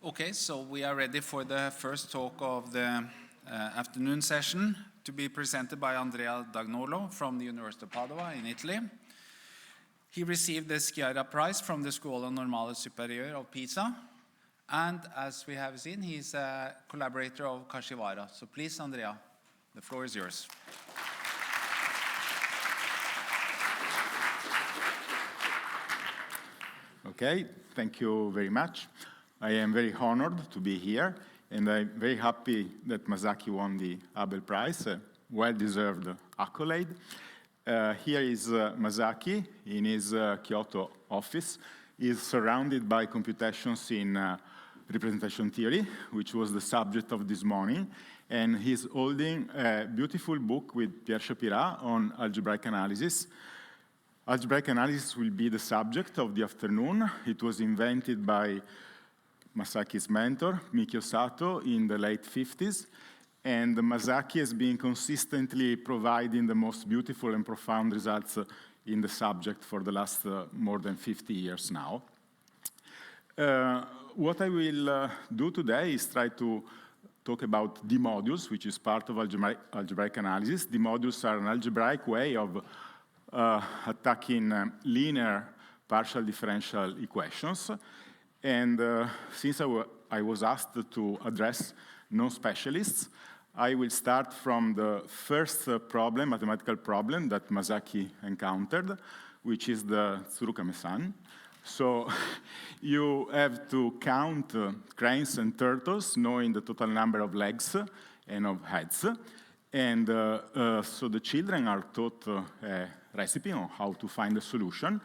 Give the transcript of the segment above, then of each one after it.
Okay, so we are ready for the first talk of the afternoon session to be presented by Andrea D'Agnolo from the University of Padua in Italy. He received the Kashiwara Prize from the Scuola Normale Superiore of Pisa, and as we have seen, he's a collaborator of Kashiwara. So please, Andrea, the floor is yours. Okay, thank you very much. I am very honored to be here, and I'm very happy that Masaki won the Abel Prize, a well-deserved accolade. Here is Masaki in his Kyoto office. He is surrounded by computations in representation theory, which was the subject of this morning, and he's holding a beautiful book with Pierre Chapira on algebraic analysis. Algebraic analysis will be the subject of the afternoon. It was invented by Masaki's mentor, Mikio Sato, in the late 50s. And Masaki has been consistently providing the most beautiful and profound results in the subject for the last more than 50 years now. What I will do today is try to talk about D-modules, which is part of algebraic analysis. D-modules are an algebraic way of attacking linear partial differential equations. And since I was asked to address non-specialists, I will start from the first problem, mathematical problem that Masaki encountered, which is the Tsurukame-san. So you have to count cranes and turtles, knowing the total number of legs and of heads. And so the children are taught a recipe on how to find a solution.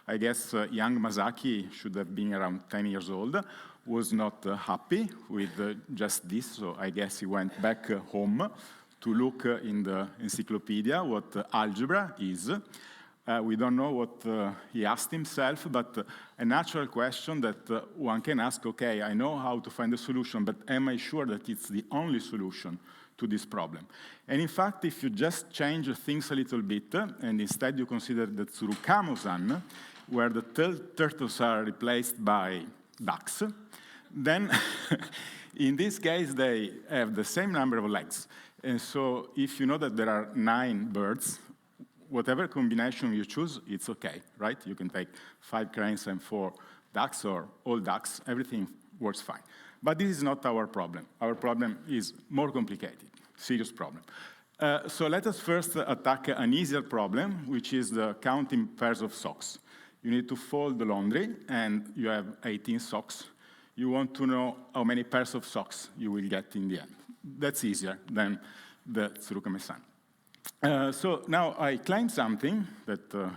I guess young Masaki should have been around 10 years old, was not happy with just this, so I guess he went back home to look in the encyclopedia what algebra is. We don't know what he asked himself, but a natural question that one can ask, okay, I know how to find a solution, but am I sure that it's the only solution to this problem? And in fact, if you just change things a little bit, and instead you consider the Tsurukamo-san, where the turtles are replaced by ducks, then in this case they have the same number of legs. And so if you know that there are 9 birds, whatever combination you choose, it's okay, right? You can take 5 cranes and 4 ducks, or all ducks, everything works fine. But this is not our problem. Our problem is more complicated, serious problem. So let us first attack an easier problem, which is the counting pairs of socks. You need to fold the laundry, and you have 18 socks. You want to know how many pairs of socks you will get in the end. That's easier than the Tsurukame-san. So now I claim something that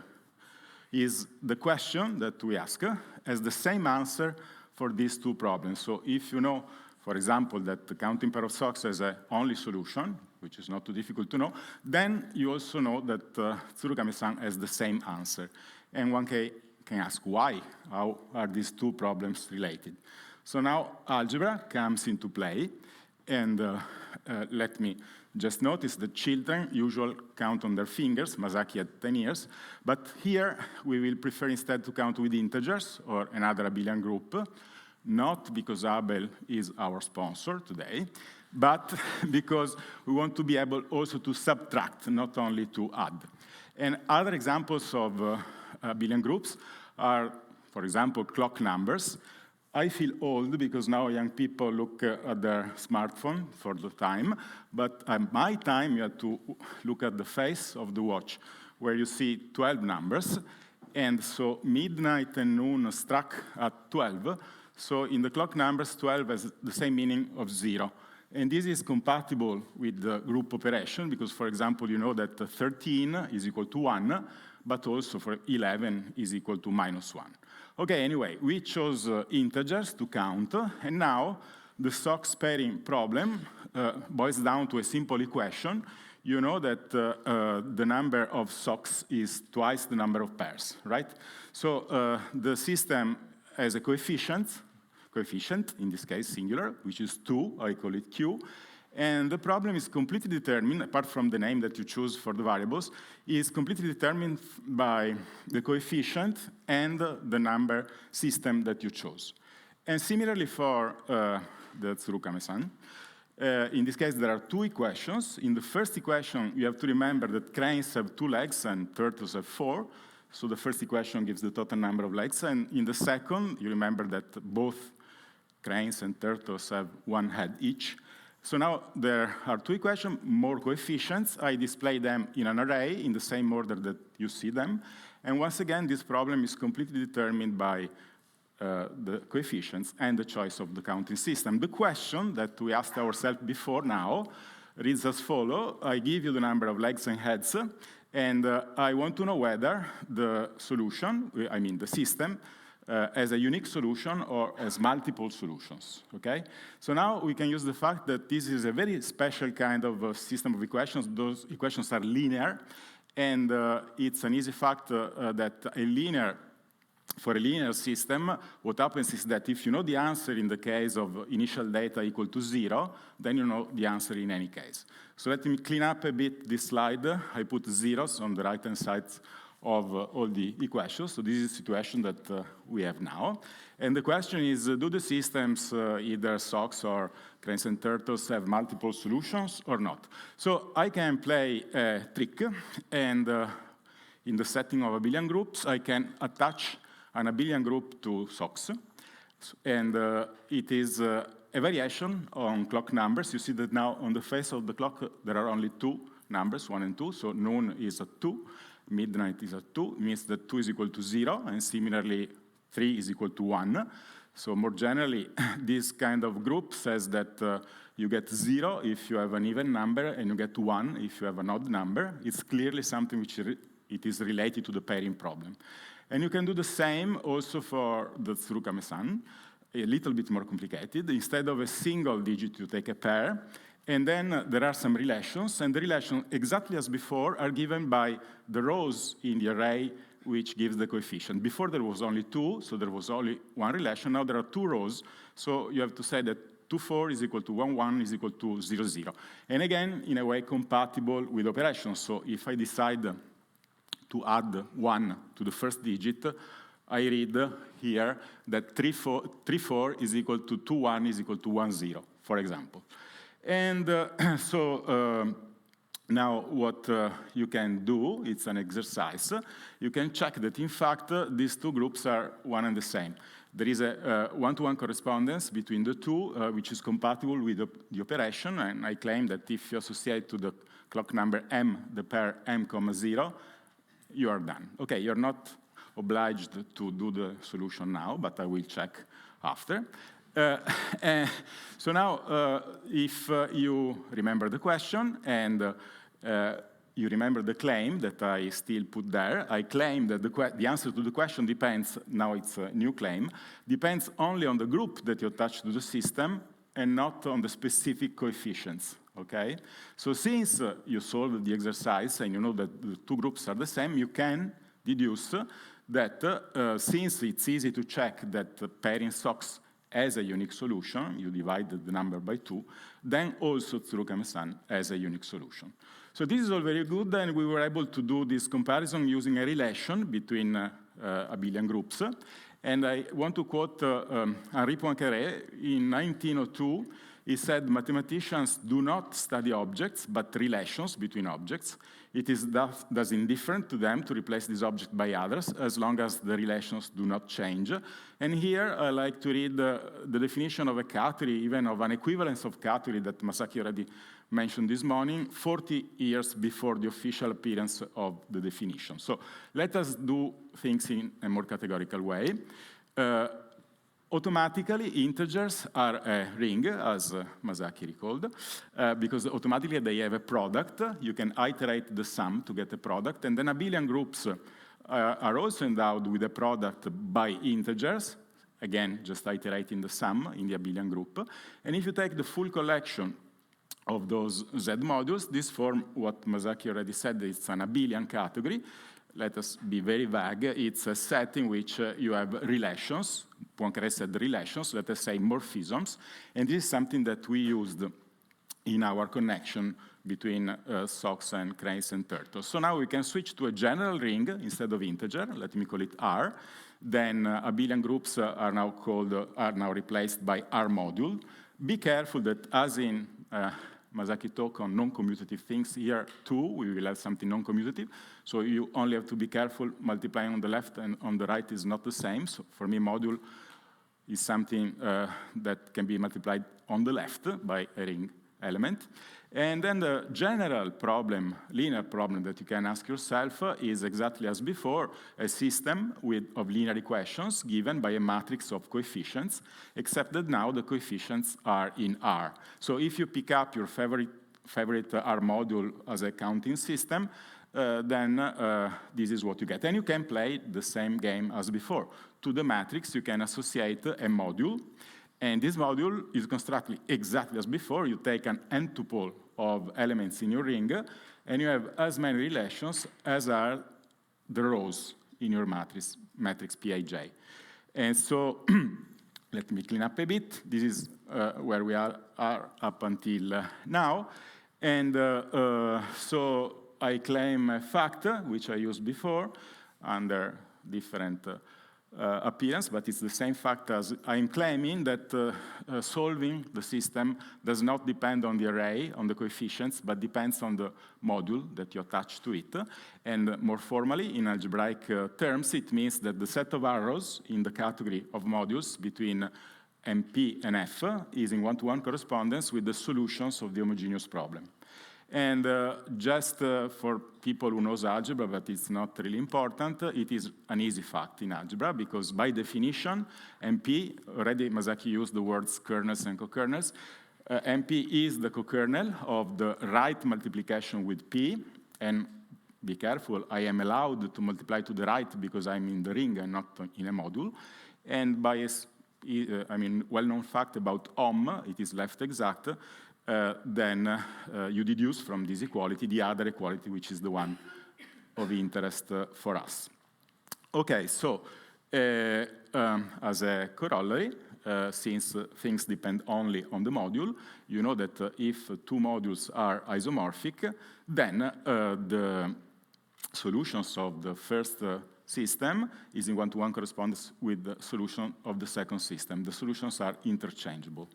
is the question that we ask as the same answer for these two problems. So if you know, for example, that the counting pair of socks has an only solution, which is not too difficult to know, then you also know that Tsurukame-san has the same answer. And one can ask why? How are these two problems related? So now algebra comes into play, and let me just notice that children usually count on their fingers. Masaki had 10 years, but here we will prefer instead to count with integers or another Abelian group, not because Abel is our sponsor today, but because we want to be able also to subtract, not only to add. And other examples of Abelian groups are, for example, clock numbers. I feel old because now young people look at their smartphone for the time, but at my time you had to look at the face of the watch, where you see 12 numbers, and so midnight and noon struck at 12, so in the clock numbers 12 has the same meaning of 0. And this is compatible with the group operation, because, for example, you know that 13 is equal to 1, but also for 11 is equal to -1. Okay, anyway, we chose integers to count, and now the socks pairing problem boils down to a simple equation. You know that the number of socks is twice the number of pairs, right? So the system has a coefficient, in this case singular, which is 2, I call it Q, and the problem is completely determined, apart from the name that you choose for the variables, is completely determined by the coefficient and the number system that you chose. And similarly for the Tsuru-Kame-san, in this case, there are two equations. In the first equation, you have to remember that cranes have 2 legs and turtles have 4. So the first equation gives the total number of legs. And in the second, you remember that both cranes and turtles have 1 head each. So now there are 2 equations, more coefficients. I display them in an array in the same order that you see them. And once again, this problem is completely determined by the coefficients and the choice of the counting system. The question that we asked ourselves before now reads as follows. I give you the number of legs and heads, and I want to know whether the solution, I mean the system, as a unique solution or as multiple solutions, okay? So now we can use the fact that this is a very special kind of system of equations. Those equations are linear, and it's an easy fact that for a linear system, what happens is that if you know the answer in the case of initial data equal to 0, then you know the answer in any case. So let me clean up a bit this slide. I put zeros on the right-hand side of all the equations. So this is the situation that we have now. And the question is, do the systems, either socks or cranes and turtles, have multiple solutions or not? So I can play a trick, and in the setting of abelian groups, I can attach an abelian group to socks. And it is a variation on clock numbers. You see that now on the face of the clock, there are only 2 numbers, 1 and 2. So noon is at 2. Midnight is at 2, means that 2 is equal to 0, and similarly 3 is equal to 1. So more generally, this kind of group says that you get 0 if you have an even number, and you get 1 if you have an odd number. It's clearly something which it is related to the pairing problem. And you can do the same also for the Tsuru-Kame-san, a little bit more complicated. Instead of a single digit, you take a pair. And then there are some relations, and the relations, exactly as before, are given by the rows in the array, which gives the coefficient. Before there was only 2, so there was only 1 relation. Now there are 2 rows, so you have to say that 2, 4 is equal to 1, 1 is equal to 0, 0. And again, in a way compatible with operations. So if I decide to add 1 to the first digit, I read here that 3, 4 is equal to 2, 1 is equal to 1, 0, for example. And now what you can do, it's an exercise. You can check that, in fact, these 2 groups are one and the same. There is a one-to-one correspondence between the 2, which is compatible with the operation. And I claim that if you associate to the clock number m the pair m, 0, you are done. Okay, you're not obliged to do the solution now, but I will check after. So now, if you remember the question and you remember the claim that I still put there, I claim that the answer to the question depends, now it's a new claim, depends only on the group that you attach to the system and not on the specific coefficients, okay? So since you solved the exercise and you know that the 2 groups are the same, you can deduce that since it's easy to check that pairing socks as a unique solution, you divide the number by 2, then also Tsuru-Kame-san as a unique solution. So this is all very good, and we were able to do this comparison using a relation between abelian groups. And I want to quote Henri Poincaré. In 1902, he said, mathematicians do not study objects, but relations between objects. It is thus indifferent to them to replace this object by others, as long as the relations do not change. And here I like to read the definition of a category, even of an equivalence of category that Masaki already mentioned this morning, 40 years before the official appearance of the definition. So let us do things in a more categorical way. Automatically, integers are a ring, as Masaki recalled, because automatically they have a product. You can iterate the sum to get a product. And then abelian groups are also endowed with a product by integers. Again, just iterating the sum in the abelian group. And if you take the full collection of those Z modules, this form what Masaki already said, it's an abelian category. Let us be very vague. It's a set in which you have relations. Poincaré said relations, let us say morphisms. And this is something that we used in our connection between socks and cranes and turtles. So now we can switch to a general ring instead of integer. Let me call it R. then abelian groups are now replaced by R module. Be careful that, as in Masaki talk on non-commutative things, here too we will have something non-commutative. So you only have to be careful multiplying on the left and on the right is not the same. So for me, module is something that can be multiplied on the left by a ring element. And then the general problem, linear problem that you can ask yourself is exactly as before, a system of linear equations given by a matrix of coefficients, except that now the coefficients are in R. So if you pick up your favorite R module as a counting system, then this is what you get. And you can play the same game as before. To the matrix, you can associate a module. And this module is constructed exactly as before. You take an n-tuple of elements in your ring, and you have as many relations as are the rows in your matrix Pij. And so let me clean up a bit. This is where we are up until now. And so I claim a fact, which I used before under different appearance, but it's the same fact as I'm claiming that solving the system does not depend on the array, on the coefficients, but depends on the module that you attach to it. And more formally, in algebraic terms, it means that the set of arrows in the category of modules between MP and F is in one-to-one correspondence with the solutions of the homogeneous problem. And just for people who knows algebra, but it's not really important, it is an easy fact in algebra, because by definition, MP, already Masaki used the words kernels and co-kernels, MP is the co-kernel of the right multiplication with P, and be careful, I am allowed to multiply to the right because I'm in the ring and not in a module. And by well-known fact about OM, it is left exact, then you deduce from this equality the other equality, which is the one of interest for us. Okay, so as a corollary, since things depend only on the module, you know that if two modules are isomorphic, then the solutions of the first system is in one-to-one correspondence with the solution of the second system. The solutions are interchangeable.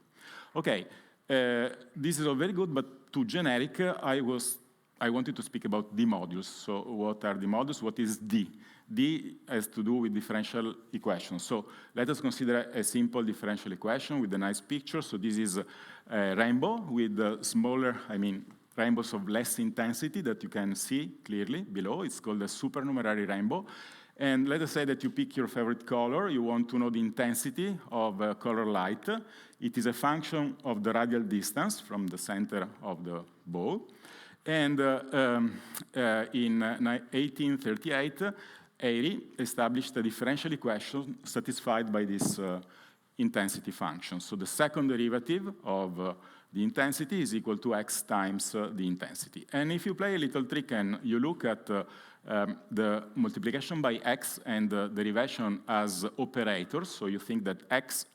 Okay. This is all very good, but too generic. I wanted to speak about D-modules. So what are D-modules? What is D? D has to do with differential equations. So let us consider a simple differential equation with a nice picture. So this is a rainbow with smaller, rainbows of less intensity that you can see clearly below. It's called a supernumerary rainbow. And let us say that you pick your favorite color. You want to know the intensity of color light. It is a function of the radial distance from the center of the bow. And in 1838, Airy established a differential equation satisfied by this intensity function. So the second derivative of the intensity is equal to x times the intensity. And if you play a little trick and you look at the multiplication by x and the derivation as operators, so you think that x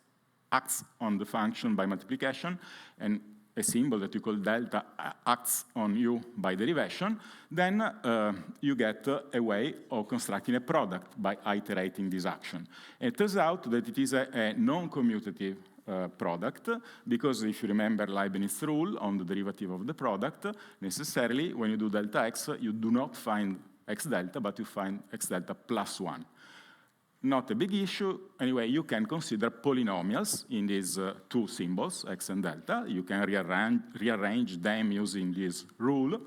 acts on the function by multiplication, and a symbol that you call delta acts on u by derivation, then you get a way of constructing a product by iterating this action. And it turns out that it is a non-commutative product, because if you remember Leibniz rule on the derivative of the product, necessarily when you do delta x, you do not find x delta, but you find x delta plus 1. Not a big issue. Anyway, you can consider polynomials in these two symbols, x and delta. You can rearrange them using this rule.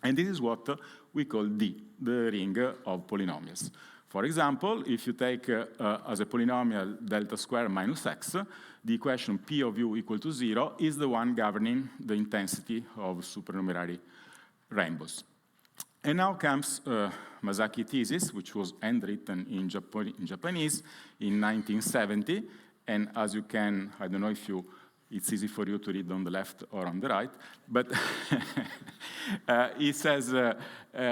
And this is what we call D, the ring of polynomials. For example, if you take as a polynomial delta square minus x, the equation P of u equal to 0 is the one governing the intensity of supernumerary rainbows. And now comes Masaki thesis, which was handwritten in Japanese in 1970. And as you can, I don't know if it's easy for you to read on the left or on the right, but it says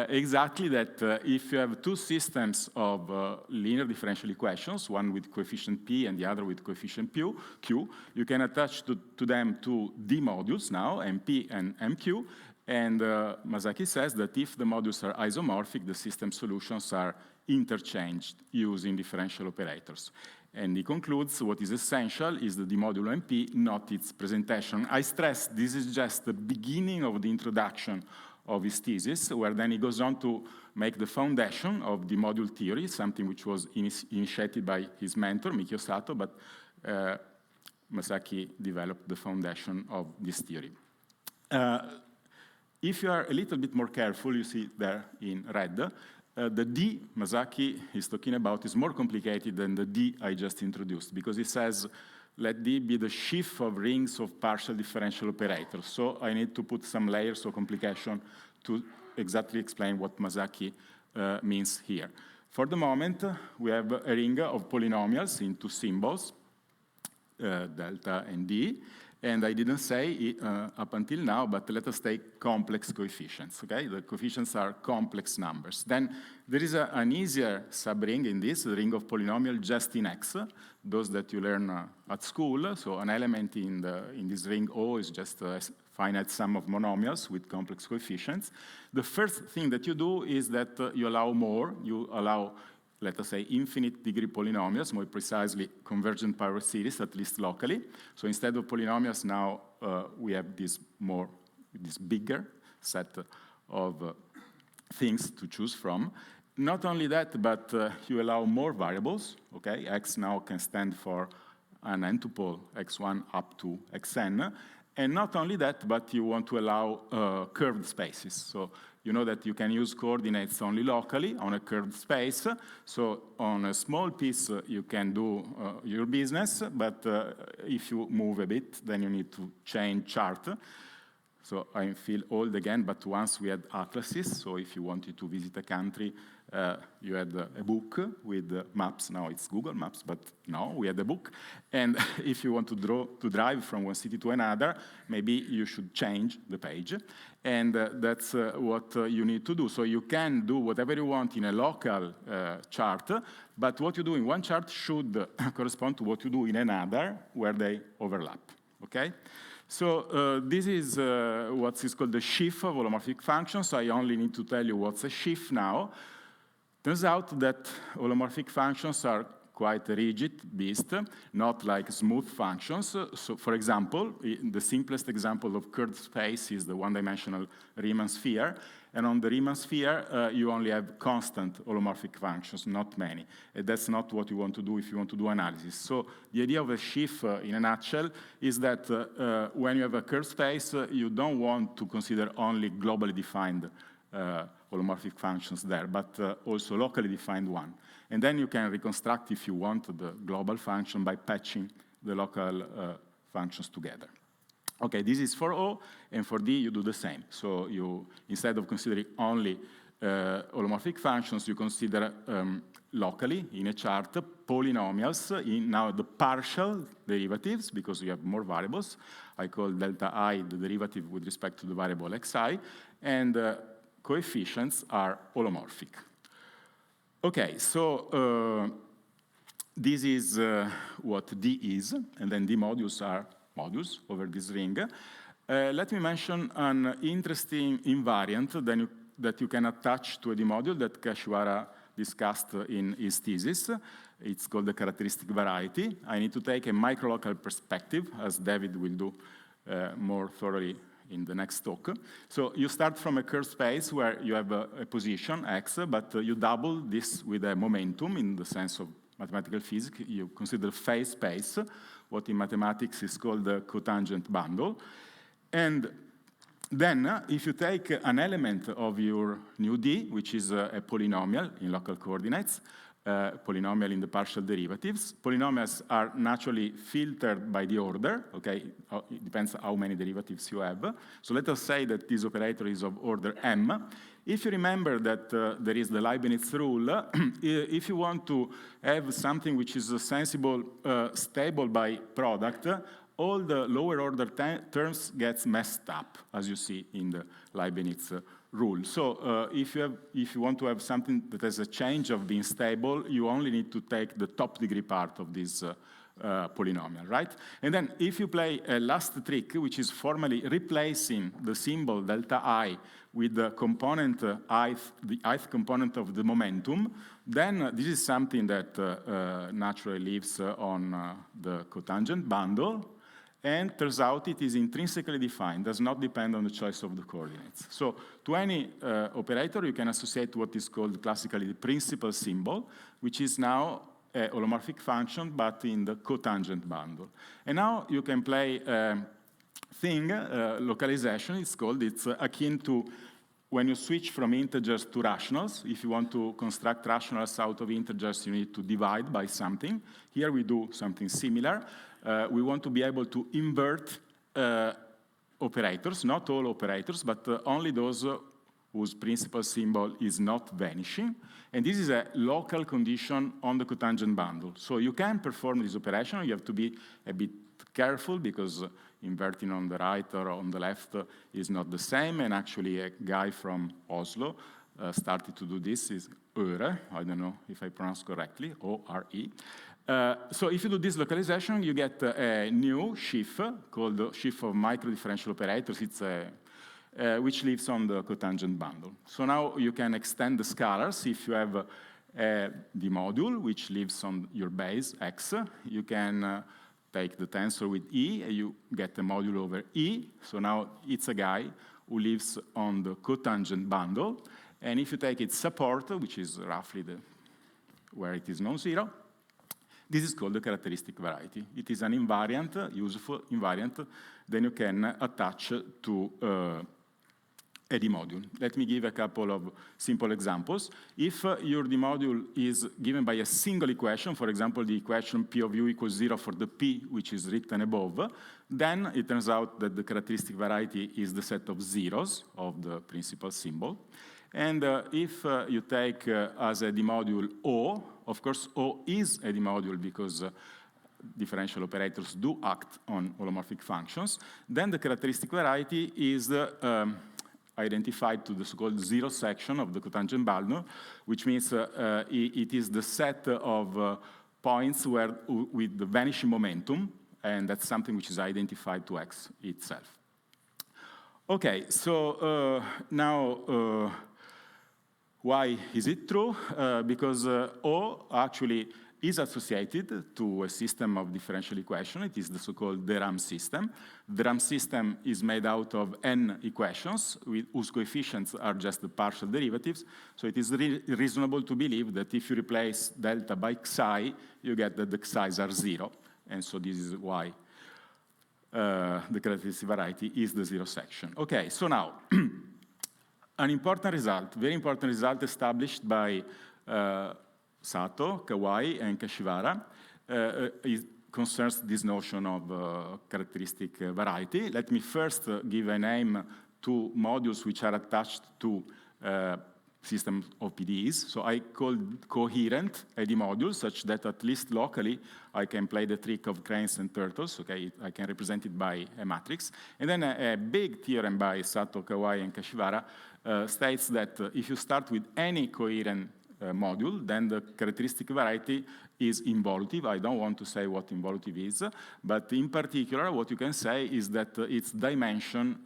exactly that if you have two systems of linear differential equations, one with coefficient p and the other with coefficient q, you can attach to them two D-modules now, MP and MQ. And Masaki says that if the modules are isomorphic, the system solutions are interchanged using differential operators. And he concludes what is essential is the D-modulo MP, not its presentation. I stress this is just the beginning of the introduction of his thesis, where then he goes on to make the foundation of the module theory, something which was initiated by his mentor, Mikio Sato, but Masaki developed the foundation of this theory. If you are a little bit more careful, you see there in red, the D Masaki is talking about is more complicated than the D I just introduced, because he says, let D be the sheaf of rings of partial differential operators. So I need to put some layers of complication to exactly explain what Masaki means here. For the moment, we have a ring of polynomials in two symbols, delta and D. And I didn't say it, up until now, but let us take complex coefficients, okay? The coefficients are complex numbers. Then there is an easier subring in this, the ring of polynomial just in X, those that you learn at school. So an element in this ring O is just a finite sum of monomials with complex coefficients. The first thing that you do is that you allow more, you allow, let us say, infinite degree polynomials, more precisely convergent power series, at least locally. So instead of polynomials, now we have this bigger set of things to choose from. Not only that, but you allow more variables, okay? X now can stand for an n-tuple x1 up to xn. And not only that, but you want to allow curved spaces. So you know that you can use coordinates only locally on a curved space. So on a small piece, you can do your business, but if you move a bit, then you need to change chart. So I feel old again, but once we had atlases. So if you wanted to visit a country, you had a book with maps. Now it's Google Maps, but no, we had a book. And if you want to drive from one city to another, maybe you should change the page. And that's what you need to do. So you can do whatever you want in a local chart, but what you do in one chart should correspond to what you do in another where they overlap, okay? So this is what is called the sheaf of holomorphic functions. So I only need to tell you what's a sheaf now. Turns out that holomorphic functions are quite a rigid beast, not like smooth functions. So for example, the simplest example of curved space is the one-dimensional Riemann sphere. And on the Riemann sphere, you only have constant holomorphic functions, not many. And that's not what you want to do if you want to do analysis. So the idea of a sheaf, in a nutshell, is that when you have a curved space, you don't want to consider only globally defined holomorphic functions there, but also locally defined one. And then you can reconstruct, if you want, the global function by patching the local functions together. Okay, this is for O, and for D you do the same. So you, instead of considering only holomorphic functions, you consider locally in a chart polynomials in now the partial derivatives, because you have more variables. I call delta I the derivative with respect to the variable xi, and coefficients are holomorphic. Okay, so this is what D is, and then D-modules are modules over this ring. Let me mention an interesting invariant that you can attach to a D-module that Kashiwara discussed in his thesis. It's called the characteristic variety. I need to take a microlocal perspective, as David will do more thoroughly in the next talk. So you start from a curved space where you have a position, x, but you double this with a momentum in the sense of mathematical physics. You consider phase space, what in mathematics is called the cotangent bundle. And then if you take an element of your new D, which is a polynomial in local coordinates, polynomial in the partial derivatives. Polynomials are naturally filtered by the order, okay? It depends how many derivatives you have. So let us say that this operator is of order m. If you remember that there is the Leibniz rule, if you want to have something which is sensible, stable by product, all the lower order terms gets messed up, as you see in the Leibniz rule. So if you want to have something that has a change of being stable, you only need to take the top degree part of this polynomial, right? And then if you play a last trick, which is formally replacing the symbol delta I with the component ith, the ith component of the momentum, then this is something that naturally lives on the cotangent bundle, and turns out it is intrinsically defined, does not depend on the choice of the coordinates. So to any operator, you can associate what is called classically the principal symbol, which is now a holomorphic function, but in the cotangent bundle. And now you can play a thing, localization, it's akin to when you switch from integers to rationals. If you want to construct rationals out of integers, you need to divide by something. Here we do something similar. We want to be able to invert operators, not all operators, but only those whose principal symbol is not vanishing. And this is a local condition on the cotangent bundle. So you can perform this operation. You have to be a bit careful because inverting on the right or on the left is not the same. And actually a guy from Oslo started to do this, is Ore. I don't know if I pronounce correctly, O-R-E. So if you do this localization, you get a new sheaf called the sheaf of micro-differential operators. It's which lives on the cotangent bundle. So now you can extend the scalars. If you have a D-module, which lives on your base, X, you can take the tensor with E, and you get a module over E. So now it's a guy who lives on the cotangent bundle. And if you take its support, which is roughly where it is non-zero, this is called the characteristic variety. It is an invariant, useful invariant, then you can attach to a D-module. Let me give a couple of simple examples. If your D-module is given by a single equation, for example, the equation P of u equals 0 for the P, which is written above, then it turns out that the characteristic variety is the set of zeros of the principal symbol. And if you take as a D-module O, of course, O is a D-module because differential operators do act on holomorphic functions, then the characteristic variety is identified to the so-called zero section of the cotangent bundle, which means it is the set of points with the vanishing momentum, and that's something which is identified to X itself. Okay, so now why is it true? Because O actually is associated to a system of differential equations. It is the so-called theorem system. The theorem system is made out of n equations whose coefficients are just the partial derivatives. So it is reasonable to believe that if you replace delta by psi, you get that the psi's are 0. And so this is why the characteristic variety is the zero section. Okay, so now, an important result, very important result established by Sato, Kawai, and Kashiwara concerns this notion of characteristic variety. Let me first give a name to modules which are attached to systems of PDEs. So I call coherent a D-module such that at least locally I can play the trick of cranes and turtles. Okay, I can represent it by a matrix. And then a big theorem by Sato, Kawai, and Kashiwara states that if you start with any coherent module, then the characteristic variety is involutive. I don't want to say what involutive is, but in particular, what you can say is that its dimension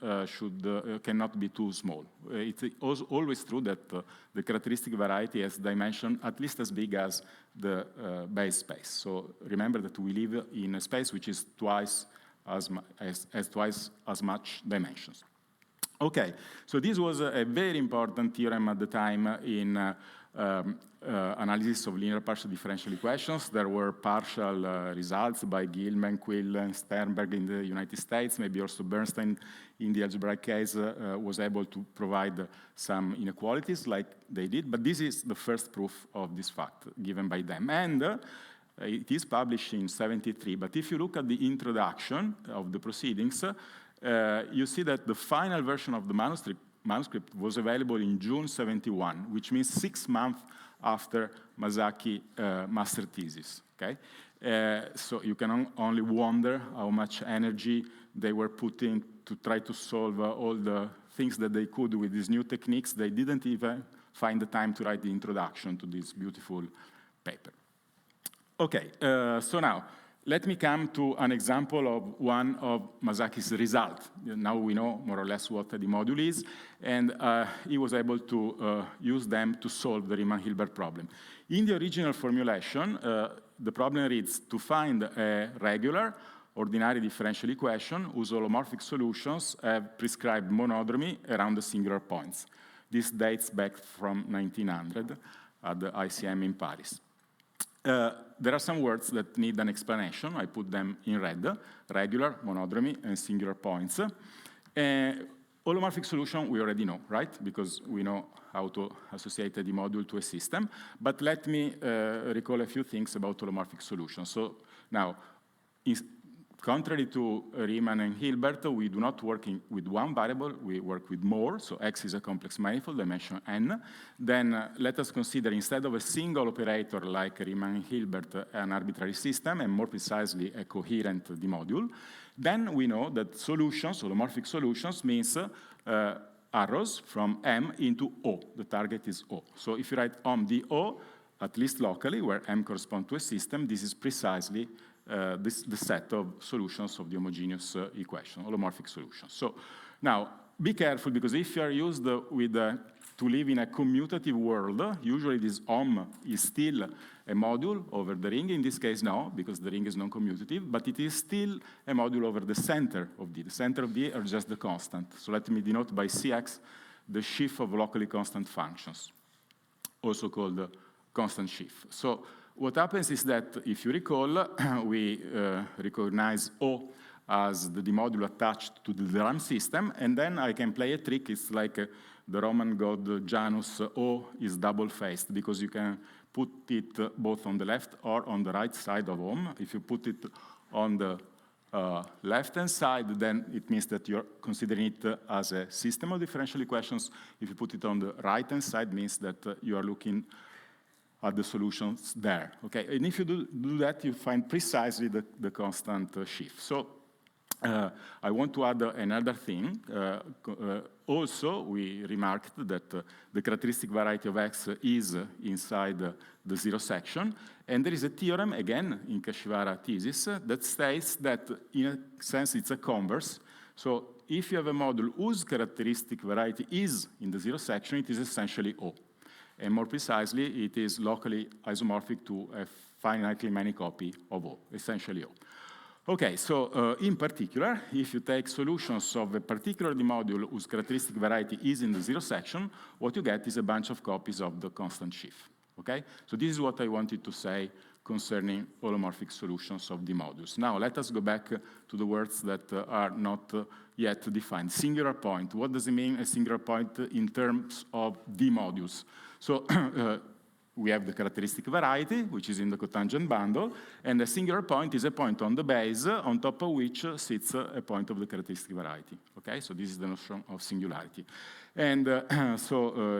cannot be too small. It's always true that the characteristic variety has dimension at least as big as the base space. So remember that we live in a space which is twice as much dimensions. Okay, so this was a very important theorem at the time in analysis of linear partial differential equations. There were partial results by Gilman, Quill, and Sternberg in the United States. Maybe also Bernstein in the algebraic case was able to provide some inequalities like they did. But this is the first proof of this fact given by them. And it is published in '73. But if you look at the introduction of the proceedings, you see that the final version of the manuscript was available in June '71, which means 6 months after Masaki master thesis. Okay, so you can only wonder how much energy they were putting to try to solve all the things that they could with these new techniques. They didn't even find the time to write the introduction to this beautiful paper. Okay, so now let me come to an example of one of Masaki's results. Now we know more or less what a D-module is, and he was able to use them to solve the Riemann-Hilbert problem. In the original formulation, the problem reads to find a regular ordinary differential equation whose holomorphic solutions have prescribed monodromy around the singular points. This dates back from 1900 at the ICM in Paris. There are some words that need an explanation. I put them in red: regular, monodromy, and singular points. Holomorphic solution we already know, right? Because we know how to associate a D-module to a system. But let me recall a few things about holomorphic solution. So now, contrary to Riemann and Hilbert, we do not work with one variable, we work with more. So X is a complex manifold, dimension n. Then let us consider, instead of a single operator like Riemann and Hilbert, an arbitrary system, and more precisely a coherent D-module. Then we know that solutions, holomorphic solutions, means arrows from M into O. The target is O. So if you write OM-D-O, at least locally, where M corresponds to a system, this is precisely the set of solutions of the homogeneous equation, holomorphic solutions. So now, be careful, because if you are used to live in a commutative world, usually this OM is still a module over the ring. In this case, no, because the ring is non-commutative, but it is still a module over the center of D. The center of D are just the constant. So let me denote by Cx the sheaf of locally constant functions, also called constant sheaf. So what happens is that, if you recall, we recognize O as the D-module attached to the theorem system, and then I can play a trick. It's like the Roman god Janus. O is double-faced, because you can put it both on the left or on the right side of OM. If you put it on the left-hand side, then it means that you're considering it as a system of differential equations. If you put it on the right-hand side, it means that you are looking at the solutions there, okay? And if you do that, you find precisely the constant sheaf. So I want to add another thing. Also, we remarked that the characteristic variety of X is inside the zero section, and there is a theorem, again, in Kashiwara thesis, that states that, in a sense, it's a converse. So if you have a module whose characteristic variety is in the zero section, it is essentially O. And more precisely, it is locally isomorphic to a finitely many copy of O, essentially O. Okay, so in particular, if you take solutions of a particular D-module whose characteristic variety is in the zero section, what you get is a bunch of copies of the constant sheaf. Okay? So this is what I wanted to say concerning holomorphic solutions of D-modules. Now, let us go back to the words that are not yet defined. Singular point. What does it mean, a singular point, in terms of D-modules? So we have the characteristic variety, which is in the cotangent bundle, and a singular point is a point on the base on top of which sits a point of the characteristic variety. Okay, so this is the notion of singularity. And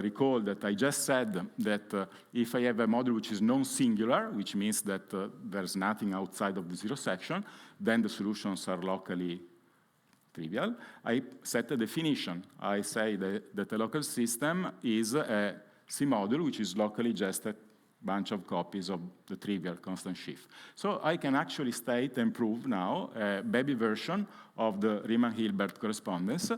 recall that I just said that if I have a module which is non-singular, which means that there's nothing outside of the zero section, then the solutions are locally trivial. I set a definition. I say that a local system is a C-module, which is locally just a bunch of copies of the trivial constant sheaf. So I can actually state and prove now a baby version of the Riemann-Hilbert correspondence,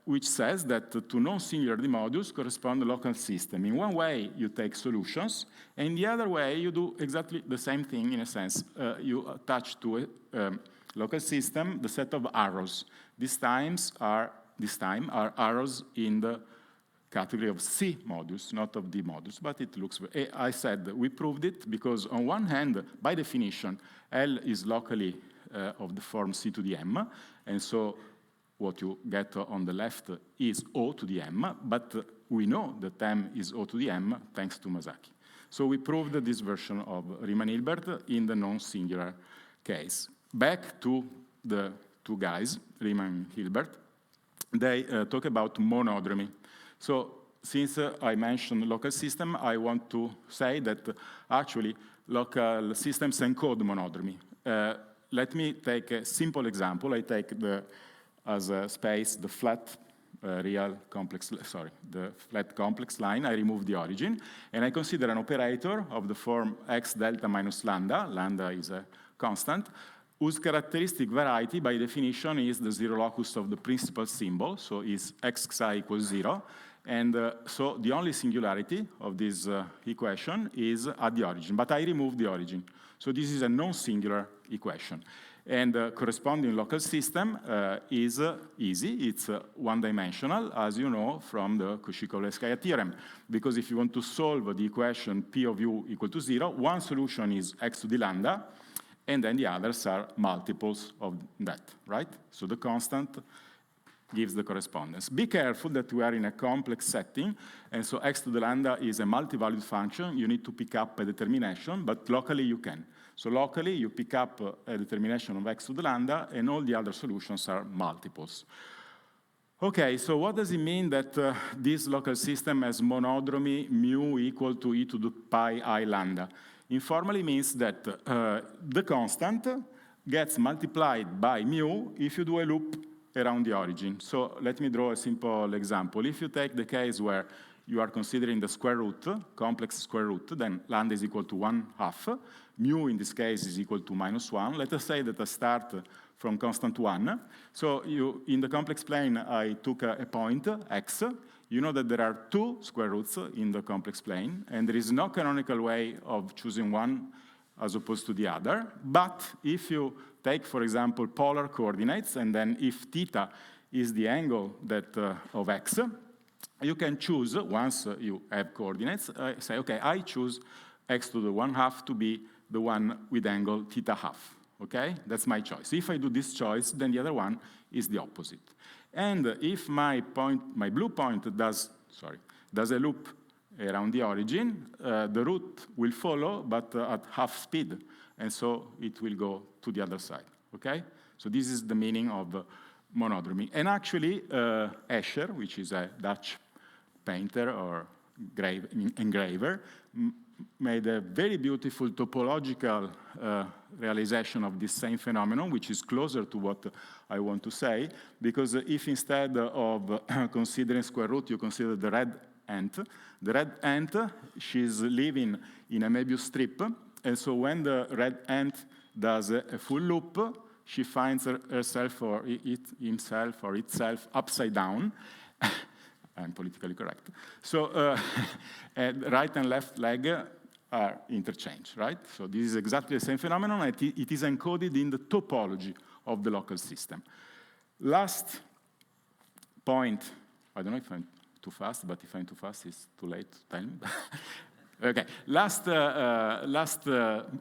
which says that to non-singular D-modules correspond a local system. In one way, you take solutions, and the other way, you do exactly the same thing in a sense. You attach to a local system the set of arrows. This time are arrows in the category of C modules, not of D modules, but it looks, I said we proved it because on one hand, by definition, L is locally of the form C to the M, and so what you get on the left is O to the M, but we know that M is O to the M thanks to Masaki. So we proved this version of Riemann-Hilbert in the non-singular case. Back to the two guys, Riemann and Hilbert, they talk about monodromy. So since I mentioned local system, I want to say that actually local systems encode monodromy. Let me take a simple example. I take as a space the flat the flat complex line. I remove the origin, and I consider an operator of the form x delta minus lambda. Lambda is a constant, whose characteristic variety, by definition, is the zero locus of the principal symbol, so is xi equals 0. And so the only singularity of this equation is at the origin, but I remove the origin. So this is a non-singular equation. And the corresponding local system is easy. It's one-dimensional, as you know from the Cauchy-Kovalevskaya theorem. Because if you want to solve the equation P of u equal to 0, one solution is x to the lambda, and then the others are multiples of that, right? So the constant gives the correspondence. Be careful that we are in a complex setting, and so x to the lambda is a multi-valued function. You need to pick up a determination, but locally you can. So locally, you pick up a determination of x to the lambda, and all the other solutions are multiples. Okay, so what does it mean that this local system has monodromy mu equal to e to the pi I lambda? Informally means that the constant gets multiplied by mu if you do a loop around the origin. So let me draw a simple example. If you take the case where you are considering the square root, complex square root, then lambda is equal to 1/2. Mu in this case is equal to -1. Let us say that I start from constant 1. So in the complex plane, I took a point, x. You know that there are two square roots in the complex plane, and there is no canonical way of choosing one as opposed to the other. But if you take, for example, polar coordinates, and then if theta is the angle that, of x, you can choose, once you have coordinates, say, okay, I choose x to the 1/2 to be the one with angle θ², okay? That's my choice. If I do this choice, then the other one is the opposite. And if my blue point does a loop around the origin, the root will follow, but at half speed, and so it will go to the other side, okay? So this is the meaning of monodromy. And actually, Escher, which is a Dutch painter or engraver, made a very beautiful topological realization of this same phenomenon, which is closer to what I want to say, because if instead of considering square root, you consider the red ant, she's living in a Möbius strip, and so when the red ant does a full loop, she finds herself or himself or itself upside down. I'm politically correct. So right and left leg are interchanged, right? So this is exactly the same phenomenon. It is encoded in the topology of the local system. Last point, I don't know if I'm too fast, but if I'm too fast, it's too late to tell me. Okay, last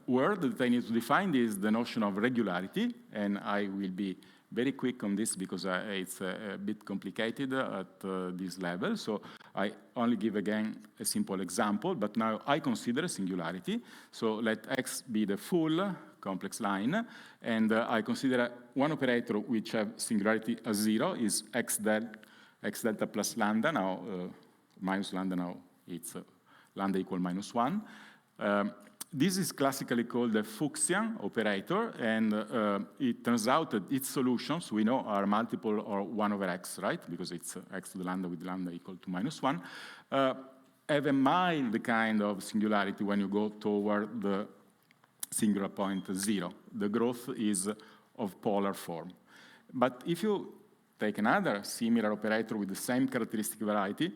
word that I need to define is the notion of regularity, and I will be very quick on this because it's a bit complicated at this level. So I only give again a simple example, but now I consider a singularity. So let x be the full complex line, and I consider one operator which have singularity as 0 is x delta plus lambda. Now minus lambda, now it's lambda equal -1. This is classically called the Fuchsian operator, and it turns out that its solutions, we know, are multiple or 1 over x, right? Because it's x to the lambda with lambda equal to -1. Have a mild kind of singularity when you go toward the singular point 0. The growth is of polar form. But if you take another similar operator with the same characteristic variety,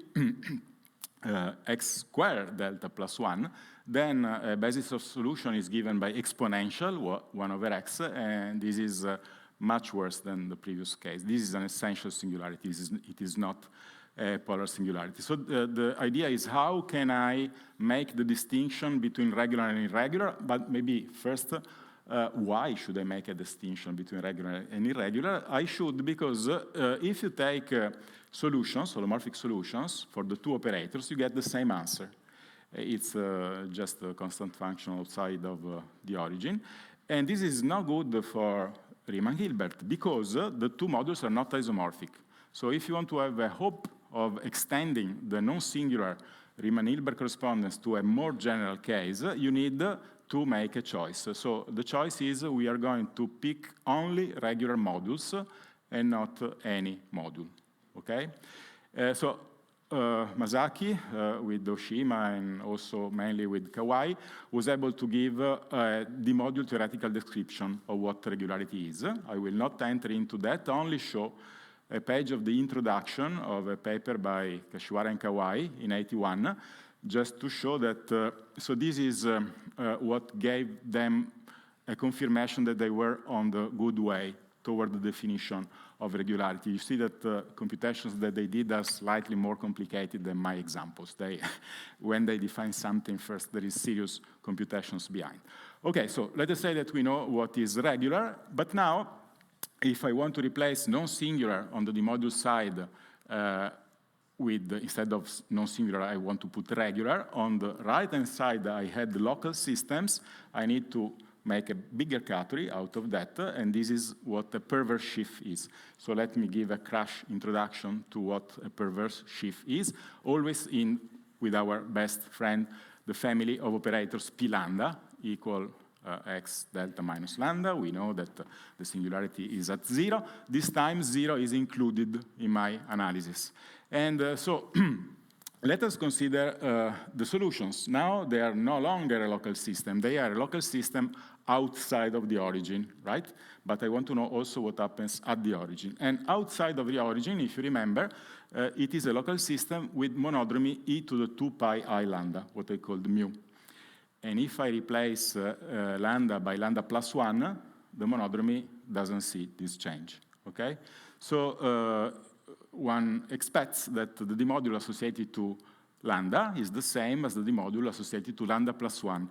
x squared delta plus 1, then a basis of solution is given by exponential 1 over x, and this is much worse than the previous case. This is an essential singularity. It is not a polar singularity. So the idea is, how can I make the distinction between regular and irregular? But maybe first, why should I make a distinction between regular and irregular? I should because if you take solutions, holomorphic solutions, for the two operators, you get the same answer. It's just a constant function outside of the origin. And this is not good for Riemann-Hilbert because the two modules are not isomorphic. So if you want to have a hope of extending the non-singular Riemann-Hilbert correspondence to a more general case, you need to make a choice. So the choice is we are going to pick only regular modules and not any module, okay? So Masaki, with Oshima and also mainly with Kawai, was able to give a D-module theoretical description of what regularity is. I will not enter into that, only show a page of the introduction of a paper by Kashiwara and Kawai in '81, just to show that, so this is what gave them a confirmation that they were on the good way toward the definition of regularity. You see that computations that they did are slightly more complicated than my examples. When they define something first, there is serious computations behind. Okay, so let us say that we know what is regular, but now, if I want to replace non-singular on the D-module side instead of non-singular, I want to put regular. On the right-hand side, I had the local systems. I need to make a bigger category out of that, and this is what a perverse sheaf is. So let me give a crash introduction to what a perverse sheaf is, always with our best friend, the family of operators P lambda equal x delta minus lambda. We know that the singularity is at 0. This time 0 is included in my analysis. And so let us consider the solutions. Now they are no longer a local system. They are a local system outside of the origin, right? But I want to know also what happens at the origin. And outside of the origin, if you remember, it is a local system with monodromy e to the 2 pi I lambda, what I call the mu. And if I replace lambda by lambda plus 1, the monodromy doesn't see this change, okay? So one expects that the D-module associated to lambda is the same as the D-module associated to lambda plus 1.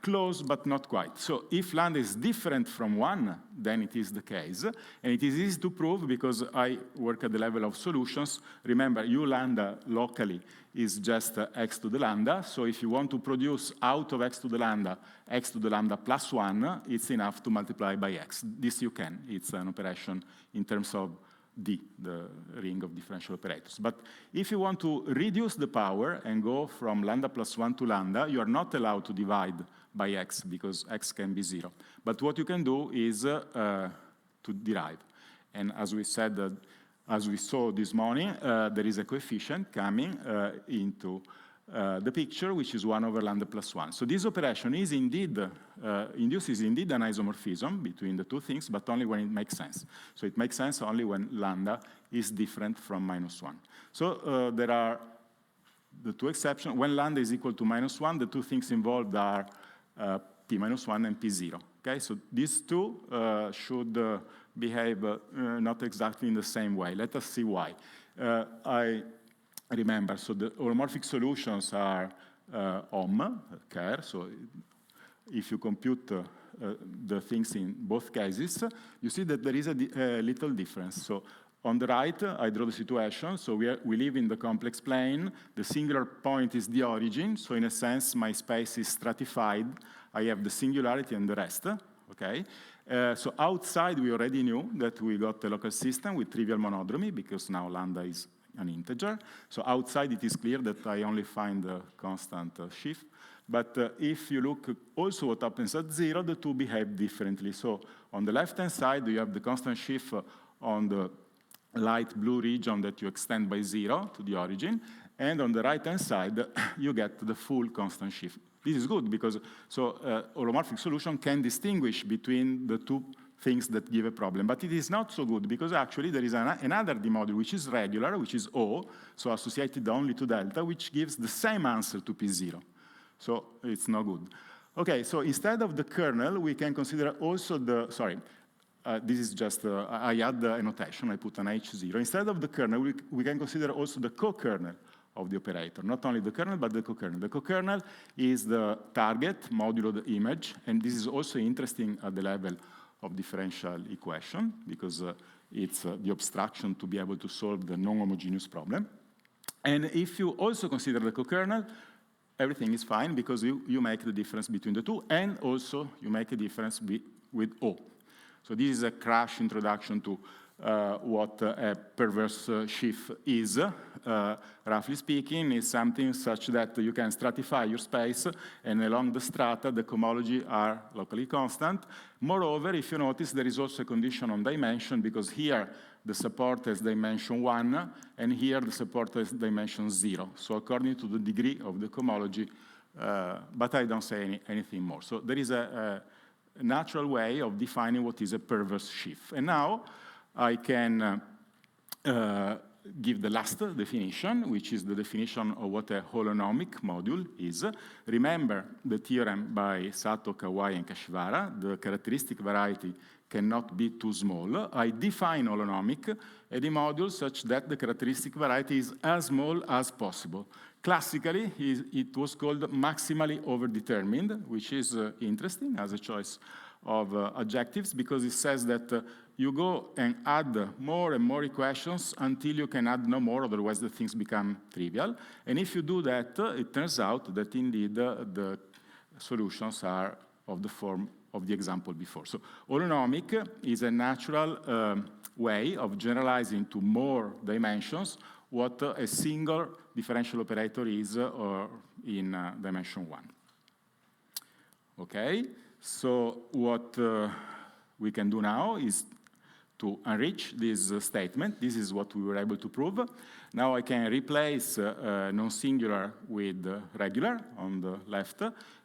Close, but not quite. So if lambda is different from 1, then it is the case. And it is easy to prove because I work at the level of solutions. Remember, U lambda locally is just x to the lambda. So if you want to produce out of x to the lambda plus 1, it's enough to multiply by x. This you can. It's an operation in terms of D, the ring of differential operators. But if you want to reduce the power and go from lambda plus 1 to lambda, you are not allowed to divide by x because x can be 0. But what you can do is to derive. And as we said, as we saw this morning, there is a coefficient coming into the picture, which is 1 over lambda plus 1. So this operation is indeed, induces indeed an isomorphism between the two things, but only when it makes sense. So it makes sense only when lambda is different from minus 1. So there are the two exceptions. When lambda is equal to minus 1, the two things involved are p minus 1 and p0. Okay, so these two should behave not exactly in the same way. Let us see why. Remember, so the holomorphic solutions are Ohm, Kerr. So if you compute the things in both cases, you see that there is a little difference. So on the right, I draw the situation. So we live in the complex plane. The singular point is the origin. So in a sense, my space is stratified. I have the singularity and the rest. Okay. So outside, we already knew that we got a local system with trivial monodromy because now lambda is an integer. So outside, it is clear that I only find a constant sheaf. But if you look also what happens at 0, the two behave differently. So on the left-hand side, you have the constant sheaf on the light blue region that you extend by 0 to the origin. And on the right-hand side, you get the full constant sheaf. This is good because holomorphic solution can distinguish between the two things that give a problem. But it is not so good because actually there is another D-module which is regular, which is O, so associated only to delta, which gives the same answer to P0. So it's no good. Okay, so instead of the kernel, we can consider also the, this is just, I add a notation, I put an H0. Instead of the kernel, we can consider also the co-kernel of the operator, not only the kernel, but the co-kernel. The co-kernel is the target modulo the image, and this is also interesting at the level of differential equation, because it's the abstraction to be able to solve the non-homogeneous problem. And if you also consider the co-kernel, everything is fine, because you make the difference between the two, and also you make a difference with O. So this is a crash introduction to what a perverse sheaf is. Roughly speaking, is something such that you can stratify your space, and along the strata, the cohomology are locally constant. Moreover, if you notice, there is also a condition on dimension, because here the support has dimension 1, and here the support has dimension 0. So according to the degree of the cohomology, but I don't say anything more. So there is a natural way of defining what is a perverse sheaf. And now I can give the last definition, which is the definition of what a holonomic module is. Remember the theorem by Sato, Kawai, and Kashiwara. The characteristic variety cannot be too small. I define holonomic a D-module such that the characteristic variety is as small as possible. Classically, it was called maximally overdetermined, which is interesting as a choice of adjectives, because it says that you go and add more and more equations until you can add no more, otherwise the things become trivial. And if you do that, it turns out that indeed the solutions are of the form of the example before. So holonomic is a natural way of generalizing to more dimensions what a single differential operator is in dimension 1. Okay, so what we can do now is to enrich this statement. This is what we were able to prove. Now I can replace non-singular with regular on the left,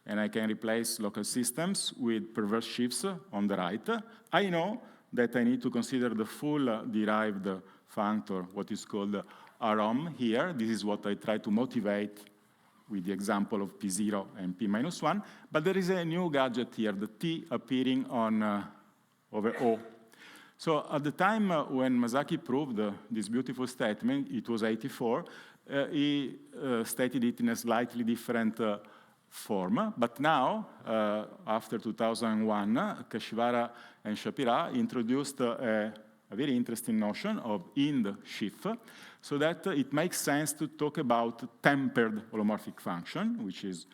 and I can replace local systems with perverse sheaves on the right. I know that I need to consider the full derived functor, what is called arom here. This is what I try to motivate with the example of P0 and P-1, but there is a new gadget here, the T appearing on over O. So at the time when Masaki proved this beautiful statement, it was 84, he stated it in a slightly different form, but now, after 2001, Kashiwara and Shapira introduced a very interesting notion of in sheaf, so that it makes sense to talk about tempered holomorphic function, which is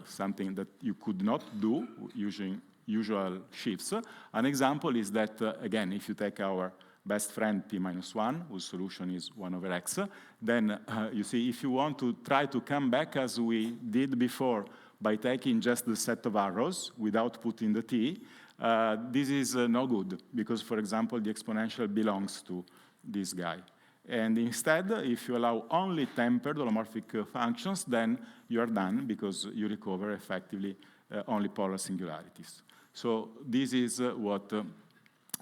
something that you could not do using usual sheaves. An example is that, again, if you take our best friend P-1, whose solution is 1 over x, then you see, if you want to try to come back as we did before by taking just the set of arrows without putting the t, this is no good, because, for example, the exponential belongs to this guy. And instead, if you allow only tempered holomorphic functions, then you are done, because you recover effectively only polar singularities. So this is what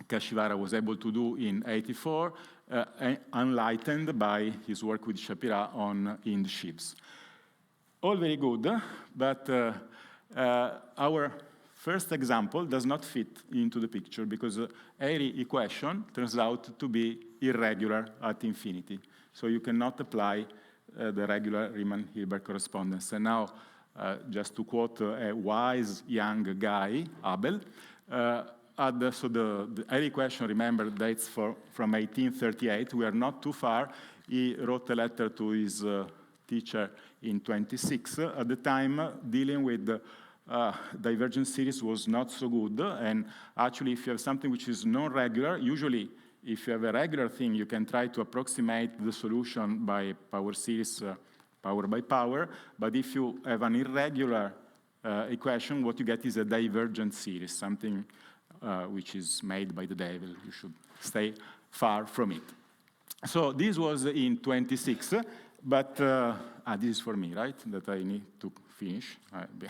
Kashiwara was able to do in 84, enlightened by his work with Shapira on in sheaves. All very good, but our first example does not fit into the picture, because Airy equation turns out to be irregular at infinity. So you cannot apply the regular Riemann-Hilbert correspondence. And now, just to quote a wise young guy, Abel, so the Airy equation, remember, dates from 1838. We are not too far. He wrote a letter to his teacher in 26. At the time, dealing with divergent series was not so good. And actually, if you have something which is non-regular, usually if you have a regular thing, you can try to approximate the solution by power series, power by power. But if you have an irregular equation, what you get is a divergent series, something which is made by the devil. You should stay far from it. So this was in 26, but this is for me, right? That I need to finish. The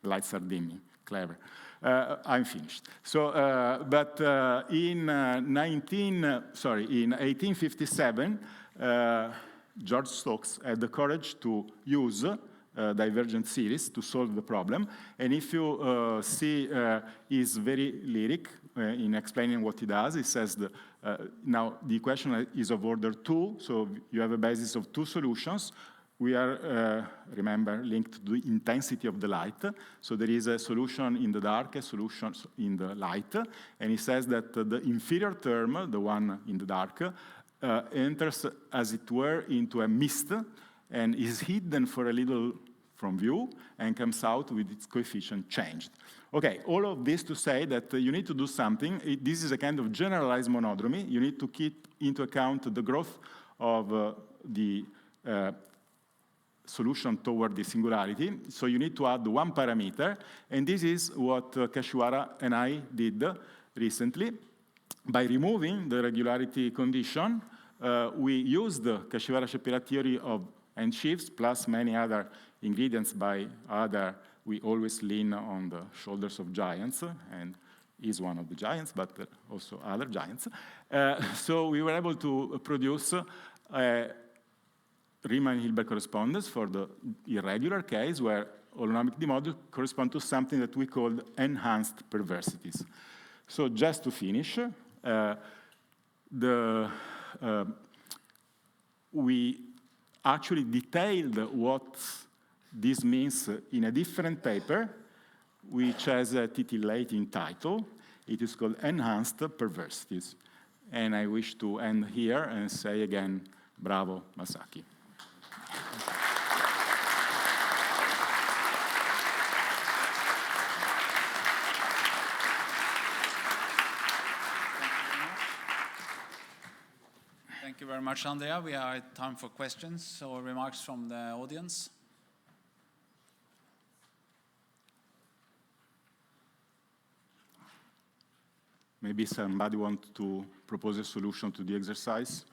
lights are dimming. Clever. I'm finished. So, but in 1857, Georg Stokes had the courage to use divergent series to solve the problem. And if you see, he's very lyric in explaining what he does. He says, now the equation is of order 2, so you have a basis of 2 solutions. We are, remember, linked to the intensity of the light. So there is a solution in the dark, a solution in the light. And he says that the inferior term, the one in the dark, enters, as it were, into a mist and is hidden for a little from view and comes out with its coefficient changed. Okay, all of this to say that you need to do something. This is a kind of generalized monodromy. You need to keep into account the growth of the solution toward the singularity. So you need to add one parameter, and this is what Kashiwara and I did recently. By removing the regularity condition, we used the Kashiwara-Shapira theory of and sheaves plus many other ingredients by other. We always lean on the shoulders of giants, and is one of the giants, but also other giants. So we were able to produce Riemann-Hilbert correspondence for the irregular case where holonomic D-modules correspond to something that we call enhanced perversities. So just to finish, we actually detailed what this means in a different paper, which has a titillating title. It is called Enhanced Perversities. And I wish to end here and say again, bravo, Masaki. Thank you very much, Andrea. We are at time for questions or remarks from the audience. Maybe somebody wants to propose a solution to the exercise.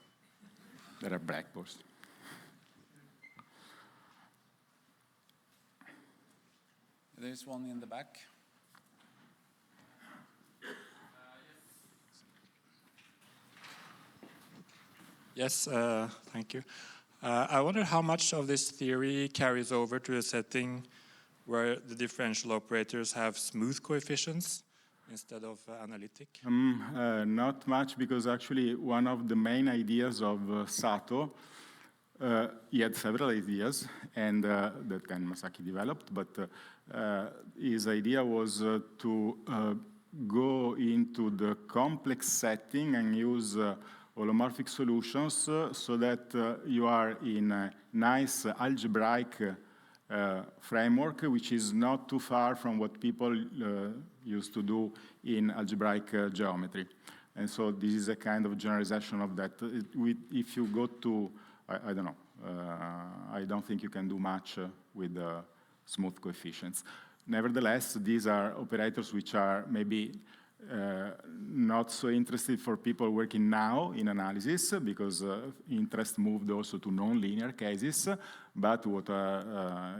There are blackboards. There's one in the back. Yes, thank you. I wonder how much of this theory carries over to a setting where the differential operators have smooth coefficients instead of analytic? Not much, because actually one of the main ideas of Sato, he had several ideas, and that then Masaki developed, but his idea was to go into the complex setting and use holomorphic solutions so that you are in a nice algebraic framework, which is not too far from what people used to do in algebraic geometry. And so this is a kind of generalization of that. If you go to, I don't know, I don't think you can do much with smooth coefficients. Nevertheless, these are operators which are maybe not so interested for people working now in analysis, because interest moved also to non-linear cases. But what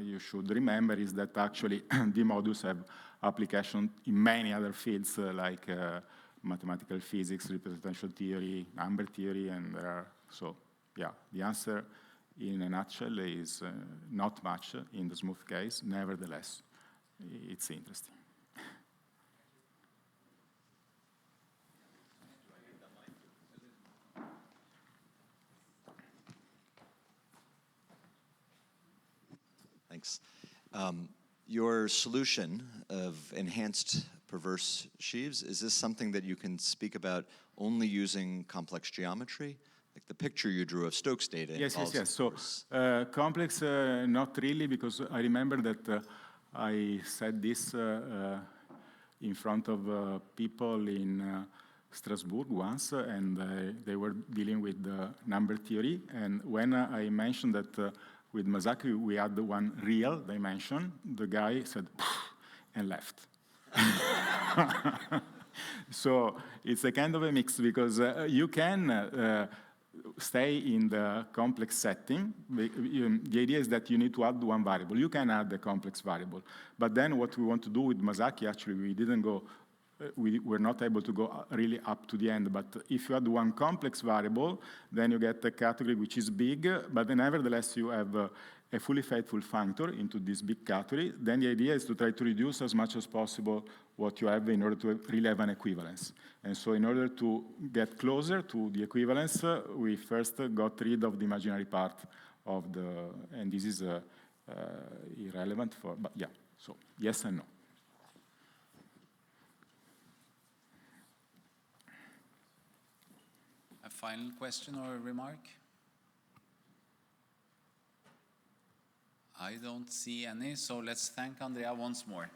you should remember is that actually D-modules have application in many other fields like mathematical physics, representational theory, number theory, and there are, so yeah, the answer in a nutshell is not much in the smooth case. Nevertheless, it's interesting. Thanks. Your solution of enhanced perverse sheaves, is this something that you can speak about only using complex geometry? Like the picture you drew of Stokes data. Yes. So complex, not really, because I remember that I said this in front of people in Strasbourg once, and they were dealing with the number theory. And when I mentioned that with Masaki we had the one real dimension, the guy said, and left. So it's a kind of a mix, because you can stay in the complex setting. The idea is that you need to add one variable. You can add the complex variable. But then what we want to do with Masaki, actually, we didn't go, we were not able to go really up to the end. But if you add one complex variable, then you get a category which is big, but then nevertheless you have a fully faithful functor into this big category. Then the idea is to try to reduce as much as possible what you have in order to really have an equivalence. And so in order to get closer to the equivalence, we first got rid of the imaginary part of the, and this is irrelevant for, but yeah, so yes and no. A final question or a remark? I don't see any, so let's thank Andrea once more.